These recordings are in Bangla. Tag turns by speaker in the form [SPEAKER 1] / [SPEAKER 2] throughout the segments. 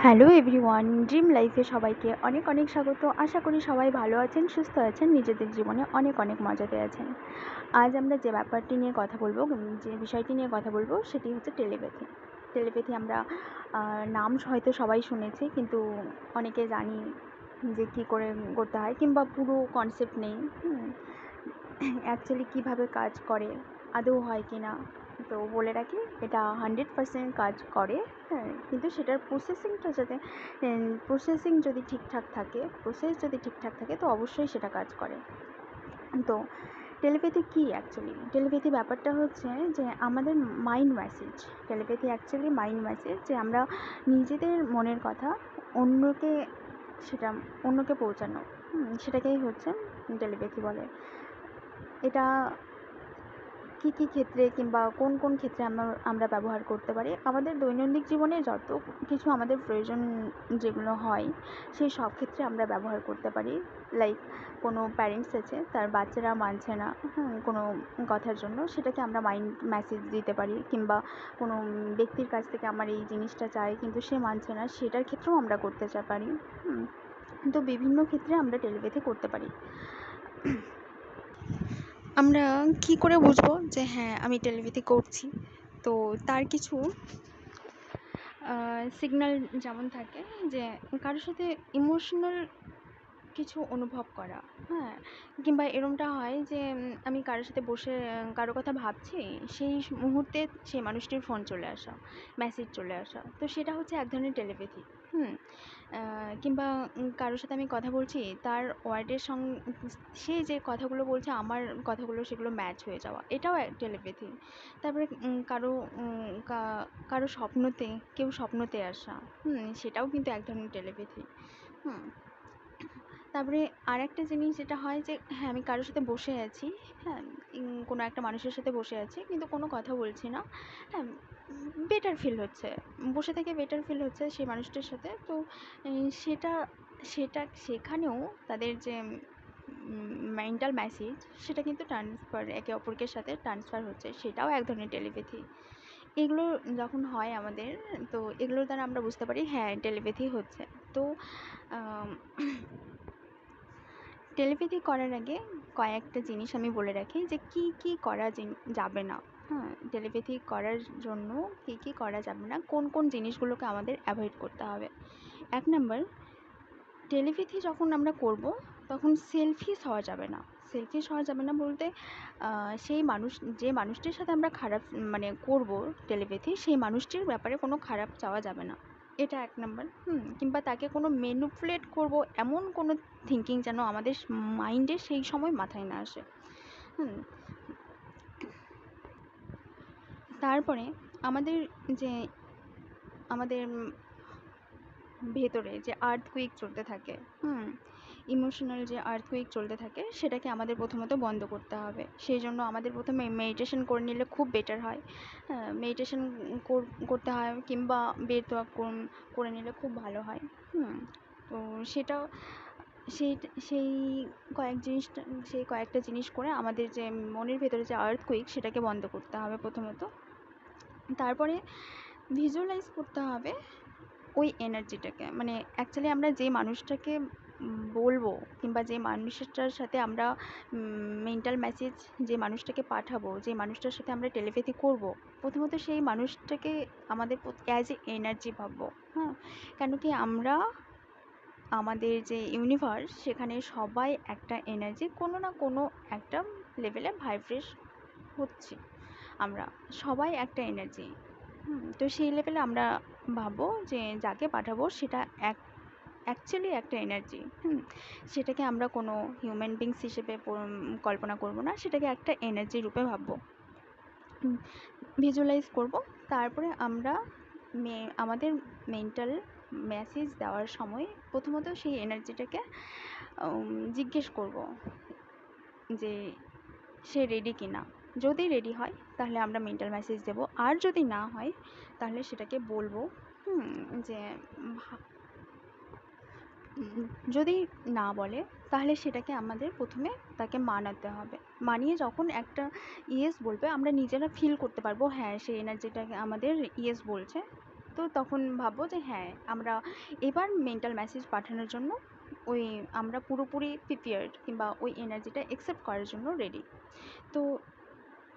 [SPEAKER 1] হ্যালো এভরিওয়ান, ড্রিম লাইফে সবাইকে অনেক অনেক স্বাগত। আশা করি সবাই ভালো আছেন, সুস্থ আছেন, নিজেদের জীবনে অনেক অনেক মজাতে আছেন। আজ আমরা যে ব্যাপারটি নিয়ে কথা বলবো, যে বিষয়টি নিয়ে কথা বলবো, সেটি হচ্ছে টেলিপ্যাথি। টেলিপ্যাথি আমরা নাম হয়তো সবাই শুনেছি, কিন্তু অনেকে জানি যে কী করে করতে হয়, কিংবা পুরো কনসেপ্ট নেই অ্যাকচুয়ালি কীভাবে কাজ করে, আদৌ হয় কি না। তো বলে রাখি, এটা 100% কাজ করে। হ্যাঁ, কিন্তু সেটার প্রসেসিংটা যাতে প্রসেসিং যদি ঠিকঠাক থাকে, প্রসেস যদি ঠিকঠাক থাকে, তো অবশ্যই সেটা কাজ করে। তো টেলিপ্যাথি কী অ্যাকচুয়ালি? টেলিপ্যাথি ব্যাপারটা হচ্ছে যে আমাদের mind message. Telepathy actually mind message, যে আমরা নিজেদের মনের কথা অন্যকে সেটা অন্যকে পৌঁছানো, সেটাকেই হচ্ছে টেলিপ্যাথি বলে। এটা কী কী ক্ষেত্রে কিংবা কোন কোন ক্ষেত্রে আমরা ব্যবহার করতে পারি? আমাদের দৈনন্দিন জীবনে যত কিছু আমাদের প্রয়োজন যেগুলো হয়, সেই সব ক্ষেত্রে আমরা ব্যবহার করতে পারি। লাইক কোনো প্যারেন্টস আছে, তার বাচ্চারা মানছে না কোনো কথার জন্য, সেটাকে আমরা মাইন্ড মেসেজ দিতে পারি। কিংবা কোনো ব্যক্তির কাছ থেকে আমার এই জিনিসটা চাই, কিন্তু সে মানছে না, সেটার ক্ষেত্রেও আমরা করতে পারি। তো বিভিন্ন ক্ষেত্রে আমরা টেলিপ্যাথি করতে পারি। আমরা কি করে বুঝবো যে হ্যাঁ, আমি টেলিপ্যাথি করছি? তো তার কিছু সিগন্যাল যেমন থাকে, যে কারোর সাথে ইমোশনাল কিছু অনুভব করা, হ্যাঁ, কিংবা এরমটা হয় যে আমি কারোর সাথে বসে কারো কথা ভাবছি, সেই মুহূর্তে সেই মানুষটির ফোন চলে আসা, মেসেজ চলে আসা, তো সেটা হচ্ছে এক ধরনের টেলিপ্যাথি। কিংবা কারোর সাথে আমি কথা বলছি, তার ওয়ার্ডের সে যে কথাগুলো বলছে, আমার কথাগুলো সেগুলো ম্যাচ হয়ে যাওয়া, এটাও এক টেলিপ্যাথি। তারপরে কারো স্বপ্নতে, কেউ স্বপ্নতে আসা, সেটাও কিন্তু এক ধরনের টেলিপ্যাথি। হুম তারপরে আরেকটা জিনিস যেটা হয়, যে হ্যাঁ, আমি কারোর সাথে বসে আছি, হ্যাঁ, কোনো একটা মানুষের সাথে বসে আছি, কিন্তু কোনো কথা বলছি না, হ্যাঁ, বেটার ফিল হচ্ছে, বসে থেকে বেটার ফিল হচ্ছে সেই মানুষটার সাথে। তো সেটা সেটা সেখানেও তাদের যে মেন্টাল মেসেজ, সেটা কিন্তু ট্রান্সফার, একে অপরকে সাথে ট্রান্সফার হচ্ছে, সেটাও এক ধরনের টেলিপ্যাথি। এগুলো যখন হয় আমাদের, তো এগুলোর দ্বারা আমরা বুঝতে পারি হ্যাঁ, টেলিপ্যাথি হচ্ছে। তো টেলিপ্যাথি করার আগে কয়েকটা জিনিস আমি বলে রাখি, যে কি কি করা যাবে না। হ্যাঁ, টেলিপ্যাথি করার জন্য কি কি করা যাবে না, কোন কোন জিনিসগুলোকে আমাদের অ্যাভয়েড করতে হবে। 1 নাম্বার, টেলিপ্যাথি যখন আমরা করব, তখন সেলফিশ হওয়া যাবে না। সেলফিশ হওয়া যাবে না বলতে, যে মানুষটির সাথে আমরা খারাপ মানে করব টেলিপ্যাথি, সেই মানুষটির ব্যাপারে কোনো খারাপ চাওয়া যাবে না। এটা 1 নাম্বার। কিংবা তাকে কোনো ম্যানিপুলেট করব, এমন কোনো থিঙ্কিং যেন আমাদের মাইন্ডে সেই সময় মাথায় না আসে। হুম তারপরে আমাদের যে আমাদের ভেতরে যে আর্থকুইক চলতে থাকে, ইমোশনাল যে আর্থকুইক চলতে থাকে, সেটাকে আমাদের প্রথমত বন্ধ করতে হবে। সেই জন্য আমাদের প্রথমে মেডিটেশন করে নিলে খুব বেটার হয়। হ্যাঁ, মেডিটেশন করতে হয়, কিংবা বের দোয়া করে নিলে খুব ভালো হয়। তো সেটাও সেই সেই সেই কয়েকটা জিনিস করে আমাদের যে মনের ভেতরে যে আর্থকুইক, সেটাকে বন্ধ করতে হবে প্রথমত। তারপরে ভিজুয়ালাইজ করতে হবে ওই এনার্জিটাকে, মানে অ্যাকচুয়ালি আমরা যে মানুষটাকে বলবো, কিংবা যে মানুষটার সাথে আমরা মেন্টাল মেসেজ, যে মানুষটাকে পাঠাবো, যে মানুষটার সাথে আমরা টেলিপ্যাথি করব, প্রথমত সেই মানুষটাকে আমাদের অ্যাজ এ এনার্জি ভাববো। হ্যাঁ, কেন কি আমরা আমাদের যে ইউনিভার্স, সেখানে সবাই একটা এনার্জি, কোনো না কোনো একটা লেভেলে ভাইব্রেট হচ্ছি, আমরা সবাই একটা এনার্জি। তো সেই লেভেলে আমরা ভাববো যে যাকে পাঠাবো সেটা অ্যাকচুয়ালি একটা এনার্জি। সেটাকে আমরা কোনো হিউম্যান বিংস হিসেবে কল্পনা করব না, সেটাকে একটা এনার্জি রূপে ভাববো, ভিজুয়ালাইজ করব। তারপরে আমরা আমাদের মেন্টাল মেসেজ দেওয়ার সময় প্রথমত সেই এনার্জিটাকে জিজ্ঞেস করব যে সে রেডি কিনা। যদি রেডি হয়, তাহলে আমরা মেন্টাল মেসেজ দেব, আর যদি না হয়, তাহলে সেটাকে বলবো যে যদি না বলে, তাহলে সেটাকে আমাদের প্রথমে তাকে মানাতে হবে। মানিয়ে যখন একটা ইয়েস বলবে, আমরা নিজেরা ফিল করতে পারবো হ্যাঁ, সেই এনার্জিটাকে আমাদের ইয়েস বলছে, তো তখন ভাববো যে হ্যাঁ, আমরা এবার মেন্টাল মেসেজ পাঠানোর জন্য ওই আমরা পুরোপুরি প্রিপেয়ার্ড, কিংবা ওই এনার্জিটা অ্যাকসেপ্ট করার জন্য রেডি। তো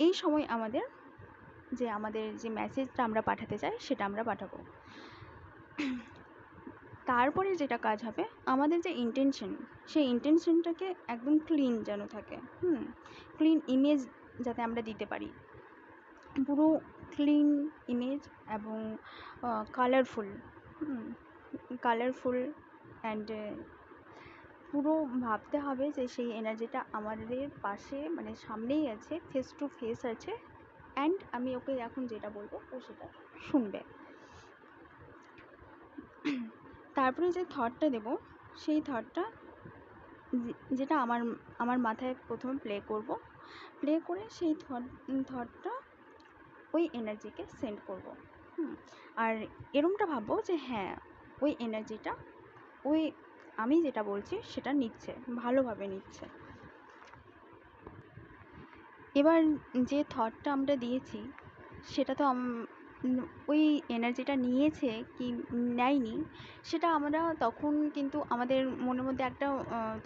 [SPEAKER 1] এই সময় আমাদের যে মেসেজটা আমরা পাঠাতে চাই সেটা আমরা পাঠাবো। তারপরে যেটা কাজ হবে, আমাদের যে ইন্টেনশন, সেই ইন্টেনশনটাকে একদম ক্লিন যেন থাকে, ক্লিন ইমেজ যাতে আমরা দিতে পারি, পুরো ক্লিন ইমেজ এবং কালারফুল, অ্যান্ড পুরো ভাবতে হবে যে সেই এনার্জিটা আমাদের পাশে, মানে সামনেই আছে, ফেস টু ফেস আছে, অ্যান্ড আমি ওকে এখন যেটা বলবো ও সেটা শুনবে। তারপরে যে থটটা দেবো, সেই থটটা যেটা আমার মাথায় প্রথমে প্লে করে সেই থটটা ওই এনার্জিকে সেন্ড করব। আর এরমটা ভাববো যে হ্যাঁ, ওই এনার্জিটা ওই আমি যেটা বলছি সেটা নিচ্ছে, ভালোভাবে নিচ্ছে। এবার যে থটটা আমরা দিয়েছি সেটা তো ওই এনার্জিটা নিয়েছে কি নেয়নি সেটা আমরা তখন কিন্তু আমাদের মনের মধ্যে একটা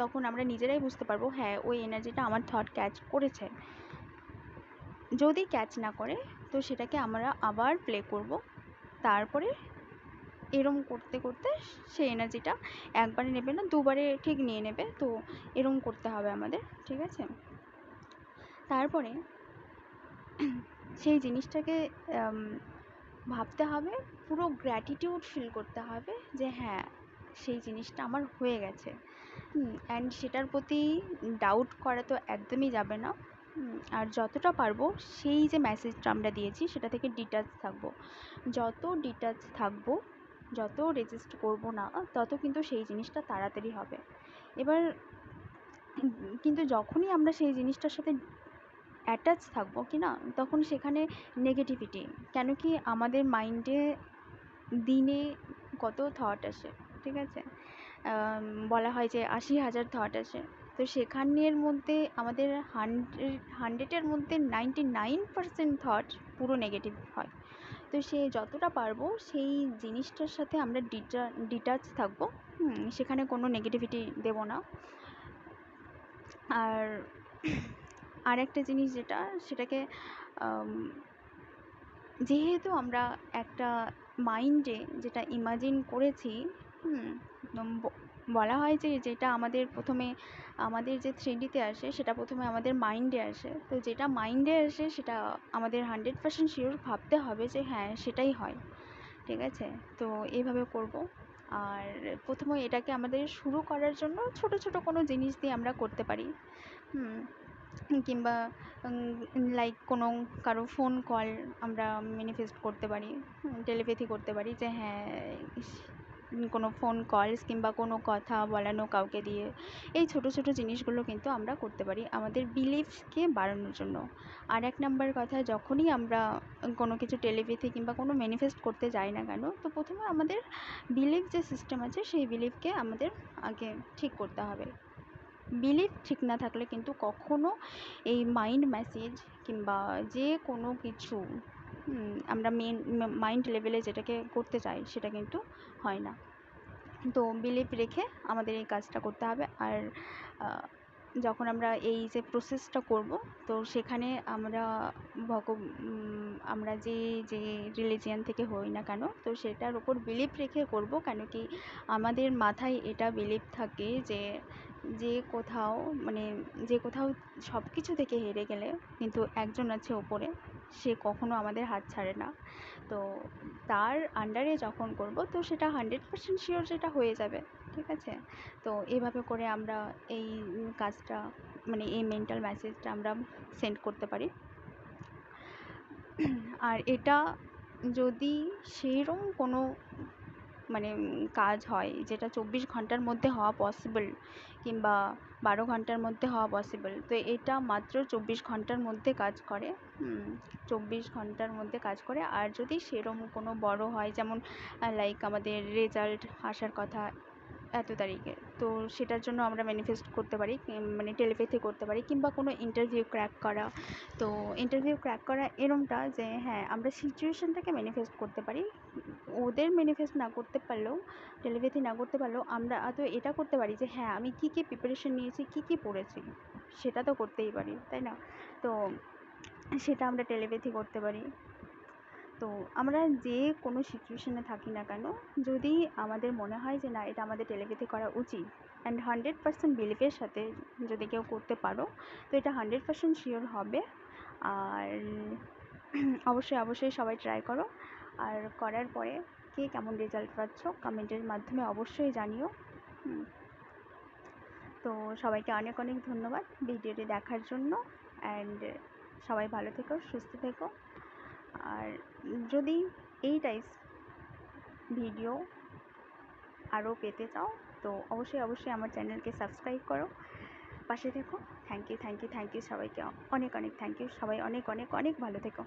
[SPEAKER 1] তখন আমরা নিজেরাই বুঝতে পারবো, হ্যাঁ ওই এনার্জিটা আমার থট ক্যাচ করেছে। যদি ক্যাচ না করে তো সেটাকে আমরা আবার প্লে করব। তারপরে এরম করতে করতে সেই এনার্জিটা একবারে নেবে না, দুবারে ঠিক নিয়ে নেবে। তো এরম করতে হবে আমাদের, ঠিক আছে? তারপরে সেই জিনিসটাকে ভাবতে হবে, পুরো গ্র্যাটিটিউড ফিল করতে হবে যে হ্যাঁ, সেই জিনিসটা আমার হয়ে গেছে। অ্যান্ড সেটার প্রতি ডাউট করা তো একদমই যাবে না। আর যতটা পারবো সেই যে মেসেজটা আমরা দিয়েছি সেটা থেকে ডিটাচ থাকবো। যত ডিটাচ থাকবো, যত রেজিস্ট করব না, তত কিন্তু সেই জিনিসটা তাড়াতাড়ি হবে। এবার কিন্তু যখনই আমরা সেই জিনিসটার সাথে অ্যাটাচ থাকবো কি না, তখন সেখানে নেগেটিভিটি, কেন কি আমাদের মাইন্ডে দিনে কত থট আসে, ঠিক আছে? বলা হয় যে 80,000 থট আসে। তো সেখানের মধ্যে আমাদের হান্ড্রেডের মধ্যে 99% থট পুরো নেগেটিভ হয়। তো সে যতটা পারবো সেই জিনিসটার সাথে আমরা ডিটাচ থাকবো, সেখানে কোনো নেগেটিভিটি দেব না। আর আরেকটা জিনিস যেটা, সেটাকে যেহেতু আমরা একটা মাইন্ডে যেটা ইমাজিন করেছি, বলা হয় যে যেটা আমাদের প্রথমে আমাদের যে 3Dতে আসে সেটা প্রথমে আমাদের মাইন্ডে আসে। তো যেটা মাইন্ডে আসে সেটা আমাদের 100% শিওর ভাবতে হবে যে হ্যাঁ সেটাই হয়, ঠিক আছে? তো এইভাবে করব। আর প্রথমে এটাকে আমাদের শুরু করার জন্য ছোট ছোট কোনো জিনিস দিয়ে আমরা করতে পারি, কিংবা লাইক কোনো কারো ফোন কল আমরা ম্যানিফেস্ট করতে পারি, টেলিপ্যাথি করতে পারি যে হ্যাঁ কোনো ফোন কলস কিংবা কোনো কথা বলানো কাউকে দিয়ে। এই ছোট ছোট জিনিসগুলো কিন্তু আমরা করতে পারি আমাদের বিলিফকে বাড়ানোর জন্য। আর এক নাম্বার কথা, যখনই আমরা কোনো কিছু টেলিপ্যাথি কিংবা কোনো ম্যানিফেস্ট করতে যাই না কেন, তো প্রথমে আমাদের বিলিফ যে সিস্টেম আছে সেই বিলিফকে আমাদের আগে ঠিক করতে হবে। বিলিফ ঠিক না থাকলে কিন্তু কখনো এই মাইন্ড মেসেজ কিংবা যে কোনো কিছু আমরা মাইন্ড লেভেলে যেটাকে করতে চাই সেটা কিন্তু হয় না। তো বিলিফ রেখে আমাদের এই কাজটা করতে হবে। আর যখন আমরা এই যে প্রসেসটা করব, তো সেখানে আমরা যে রিলিজিয়ান থেকে হই না কেন, তো সেটার উপর বিলিফ রেখে করব। কেন কি আমাদের মাথায় এটা বিলিফ থাকে যে যে কোথাও সব কিছু থেকে হেরে গেলে কিন্তু একজন আছে ওপরে, সে কখনো আমাদের হাত ছাড়ে না। তো তার আন্ডারে যখন করব, তো সেটা 100% শিওর সেটা হয়ে যাবে, ঠিক আছে? তো এইভাবে করে আমরা এই কাজটা, মানে এই মেন্টাল মেসেজটা আমরা সেন্ড করতে পারি। আর এটা যদি সেইরকম কোনো কাজ হয় যেটা 24 ঘন্টার মধ্যে হওয়া পসিবল, কিংবা 12 ঘন্টার মধ্যে হওয়া পসিবল, তো এটা মাত্র 24 ঘন্টার মধ্যে কাজ করে। 24 ঘন্টার মধ্যে কাজ করে। আর যদি সেরকম কোনো বড় হয়, যেমন লাইক আমাদের রেজাল্ট আসার কথা এত তারিখে। তো সেটার জন্য আমরা ম্যানিফেস্ট করতে পারি, মানে টেলিপ্যাথি করতে পারি, কিংবা কোনো ইন্টারভিউ ক্র্যাক করা। তো ইন্টারভিউ ক্র্যাক করা এরমটা যে হ্যাঁ, আমরা সিচুয়েশনটাকে ম্যানিফেস্ট করতে পারি। ওদের ম্যানিফেস্ট না করতে পারলেও, টেলিপ্যাথি না করতে পারলেও আমরা তো এটা করতে পারি যে হ্যাঁ, আমি কী কী প্রিপারেশন নিয়েছি, কী কী পড়েছি, সেটা তো করতেই পারি, তাই না? তো সেটা আমরা টেলিপ্যাথি করতে পারি। তো আমরা যে কোনো সিচুয়েশনে থাকি না কেন, যদি আমাদের মনে হয় যে না, এটা আমাদের টেলিপ্যাথি করা উচিত, অ্যান্ড 100% বিলিভের সাথে যদি কেউ করতে পারো, তো এটা 100% শিওর হবে। আর অবশ্যই সবাই ট্রাই করো। আর করার পরে কে কেমন রেজাল্ট পাচ্ছ কমেন্টের মাধ্যমে অবশ্যই জানিও। তো সবাইকে অনেক অনেক ধন্যবাদ ভিডিওটি দেখার জন্য। অ্যান্ড সবাই ভালো থেকো, সুস্থ থেকো। আর যদি এই টাইপস ভিডিও আরও পেতে চাও, তো অবশ্যই আমার চ্যানেলকে সাবস্ক্রাইব করো, পাশে থেকো। থ্যাংক ইউ সবাইকে, অনেক থ্যাংক ইউ। সবাই অনেক ভালো থেকো।